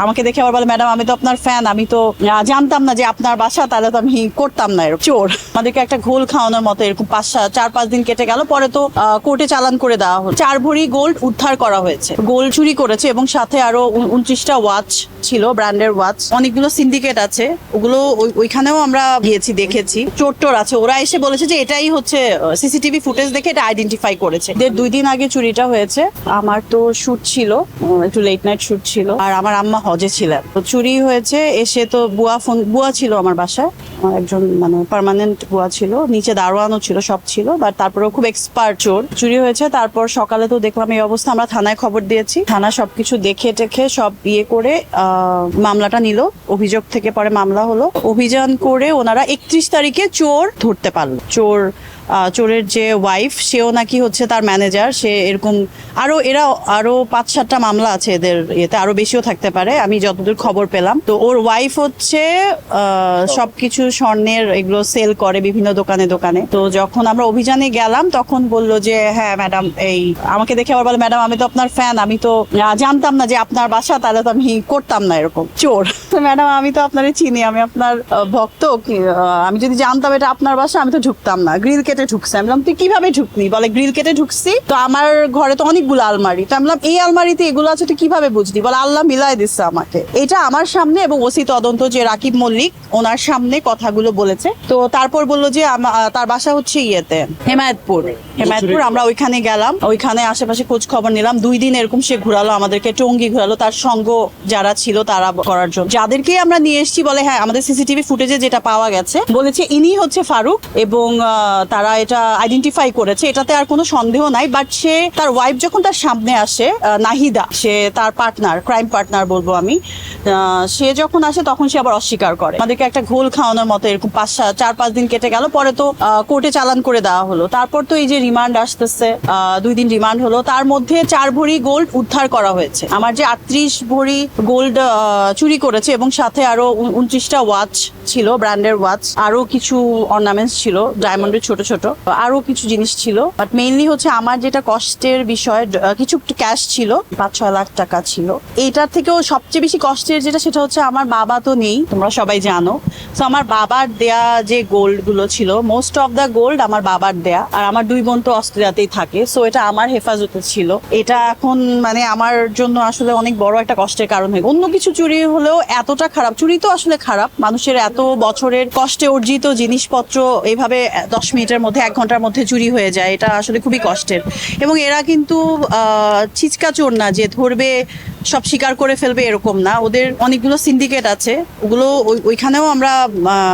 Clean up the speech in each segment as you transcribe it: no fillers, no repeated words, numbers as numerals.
আমাকে দেখে আবার বলে, ম্যাডাম আমি তো আপনার ফ্যান, আমি তো জানতাম না যে আপনার বাসা, তাহলে তো আমি করতাম না। এরকম চোর আমাদেরকে একটা ঘোল খাওয়ানোর মতো এরকম 4-5 দিন কেটে গেল। পরে তো কোর্টে চালান করে দেওয়া হলো। 4 ভরি গোল্ড উদ্ধার করা হয়েছে। গোল্ড চুরি করেছে এবং সাথে আরো 29টা ওয়াচ ছিল, ব্র্যান্ডের ওয়াচ। অনেকগুলো সিন্ডিকেট আছে, ওগুলো ওইখানেও আমরা গিয়েছি, দেখেছি। চোর আছে, ওরা এসে বলেছে যে এটাই হচ্ছে সিসিটিভি ফুটেজ দেখে এটা আইডেন্টিফাই করেছে। 2 দিন আগে চুরিটা হয়েছে। আমার তো শুট ছিল, একটু লেট নাইট শুট ছিল, আর আমার আম্মা হজে ছিলেন। তো চুরি হয়েছে, এসে তো বুয়া ছিল আমার বাসায়, একজন মানে পার্মানেন্ট বুয়া ছিল, নিচে দারোয়ানও ছিল, সব ছিল, বাট তারপরেও খুব এক্সপার্ট চোর। চুরি হয়েছে, তারপর সকালে তো দেখলাম এই অবস্থা। আমরা থানায় খবর দিয়েছি, থানা সবকিছু দেখে টেখে সব ইয়ে করে মামলাটা নিল। অভিযোগ থেকে পরে মামলা হলো, অভিযান করে ওনারা 31 তারিখে চোর ধরতে পারলো। চোরের যে ওয়াইফ, সেও নাকি হচ্ছে তার ম্যানেজার। সে এরকম আরো 5-7টা মামলা আছে এদের, এতে আরো বেশিও থাকতে পারে আমি যতদূর খবর পেলাম। তো ওর ওয়াইফ হচ্ছে সবকিছু স্বর্ণের এগুলো সেল করে বিভিন্ন দোকানে। তো যখন আমরা অভিযানে গেলাম তখন বললো যে হ্যাঁ ম্যাডাম, আমাকে দেখে আবার বলে, ম্যাডাম আমি তো আপনার ফ্যান, আমি তো জানতাম না যে আপনার বাসা, তাহলে তো আমি করতাম না। এরকম চোর। তো ম্যাডাম আমি তো আপনারই চিনি, আমি আপনার ভক্ত, আমি যদি জানতাম এটা আপনার বাসা আমি তো ঢুকতাম না, গ্রিল কেটে ঢুকছে। আমি বললাম তুই কিভাবে ঢুকলি? বলে গ্রিল কেটে ঢুকছি। তো আমার ঘরে তো অনেকগুলো আলমারি, তো আমি বললাম এই আলমারিতে এগুলো আছে তুই কিভাবে বুঝলি? বলে আল্লাহ মিলাই দিচ্ছে আমাকে। এটা আমার সামনে এবং ওসি তদন্ত যে রাকিব মল্লিক, ওনার সামনে কথাগুলো বলেছে। তো তারপর বললো যে তার বাসা হচ্ছে হেমায়তপুর। আমরা ওইখানে গেলাম, ওইখানে আশেপাশে খোঁজ খবর নিলাম। 2 দিন এরকম সে ঘুরালো আমাদেরকে, টঙ্গী ঘুরালো, তার সঙ্গ যারা ছিল তারা করার জন্য। যাদেরকে আমরা নিয়ে এসেছি বলে হ্যাঁ আমাদের সিসিটিভি ফুটেজে যেটা পাওয়া গেছে, বলেছে ইনি হচ্ছে ফারুক এবং তারা এটা আইডেন্টিফাই করেছে, এটাতে আর কোনো সন্দেহ নাই। বাট সে তার ওয়াইফ যখন তার সামনে আসে, নাহিদা, সে তার পার্টনার, ক্রাইম পার্টনার বলবো আমি, সে যখন আসে তখন সে আবার অস্বীকার করে। আমাদেরকে একটা ঘোল খাওয়ানোর মতো এরকম 4-5 দিন কেটে গেল। পরে তো কোর্টে চালান করে দেওয়া হলো। তারপর তো এই যে রিমান্ড আসতেছে, 2 দিন রিমান্ড হলো। তার মধ্যে 4 ভরি গোল্ড উদ্ধার করা হয়েছে। আমার যে 38 ভরি গোল্ড চুরি করেছে এবং সাথে আরো 29টা ওয়াচ ছিল, ব্র্যান্ডের ওয়াচ, আরো কিছু অর্নামেন্টস ছিল, ডায়মন্ডের ছোট ছোট আরো কিছু জিনিস ছিল। বাট মেইনলি হচ্ছে আমার যেটা কষ্টের বিষয়, কিছু ক্যাশ ছিল, 5-6 লাখ টাকা ছিল। এইটার থেকেও সবচেয়ে বেশি কষ্টের যেটা, সেটা হচ্ছে আমার বাবা তো নেই, তোমরা সবাই জানো। তো আমার বাবার দেয়া যে গোল্ড গুলো ছিল, মোস্ট অফ দা গোল্ড আমার বাবার দেয়া, আর আমার 2 বোন তো অস্ট্রেলিয়াতেই থাকে। সো এটা আমার হেফাজতে ছিল। এটা এখন মানে আমার জন্য আসলে অনেক বড় একটা কষ্টের কারণ হয়ে। অন্য কিছু চুরি হলেও এতটা খারাপ, চুরি তো আসলে খারাপ, মানুষের এত বছরের কষ্টে অর্জিত জিনিসপত্র এইভাবে 10 মিনিটের মধ্যে, 1 ঘন্টার মধ্যে চুরি হয়ে যায়, এটা আসলে খুবই কষ্টের। এবং এরা কিন্তু ছিচকা চোর না যে ধরবে সব স্বীকার করে ফেলবে, এরকম না। ওদের অনেকগুলো সিন্ডিকেট আছে, ওগুলো ওইখানেও আমরা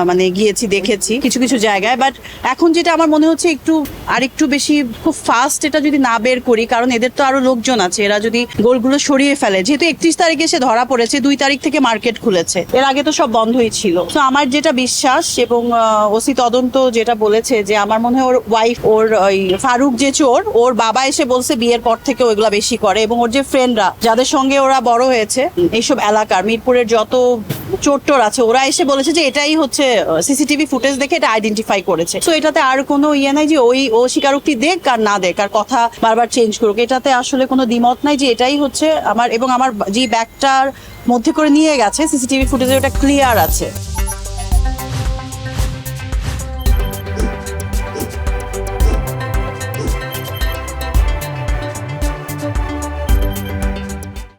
মানে গিয়েছি, দেখেছি কিছু কিছু জায়গায়। বাট এখন যেটা আমার মনে হচ্ছে আরেকটু বেশি খুব ফাস্ট এটা যদি না বের করি, কারণ এদের তো আরো লোকজন আছে, এরা যদি গোলগুলো সরিয়ে ফেলে, যেহেতু 31 তারিখে সে ধরা পড়েছে, 2 তারিখ থেকে মার্কেট খুলেছে, এর আগে তো সব বন্ধই ছিল। তো আমার যেটা বিশ্বাস এবং ওসি তদন্ত যেটা বলেছে, যে আমার মনে হয় ওর ওয়াইফ, ওর ওই ফারুক যে চোর, ওর বাবা এসে বলছে বিয়ের পর থেকে ওইগুলা বেশি করে, এবং ওর যে ফ্রেন্ডরা যাদের সঙ্গে ওরা বড় হয়েছে এইসব এলাকার, মিরপুরের যত চোর আছে, ওরা এসে বলেছে যে এটাই হচ্ছে সিসিটিভি ফুটেজ দেখে এটা আইডেন্টিফাই করেছে। তো এটাতে আর কোনো ইয়ে নাই যে ও স্বীকারোক্তি দেখ আর না দেখ আর কথা বারবার চেঞ্জ করুক, এটাতে আসলে কোনো দ্বিমত নাই যে এটাই হচ্ছে আমার। এবং আমার যে ব্যাগটার মধ্যে করে নিয়ে গেছে সিসিটিভি ফুটেজে, ওটা ক্লিয়ার আছে।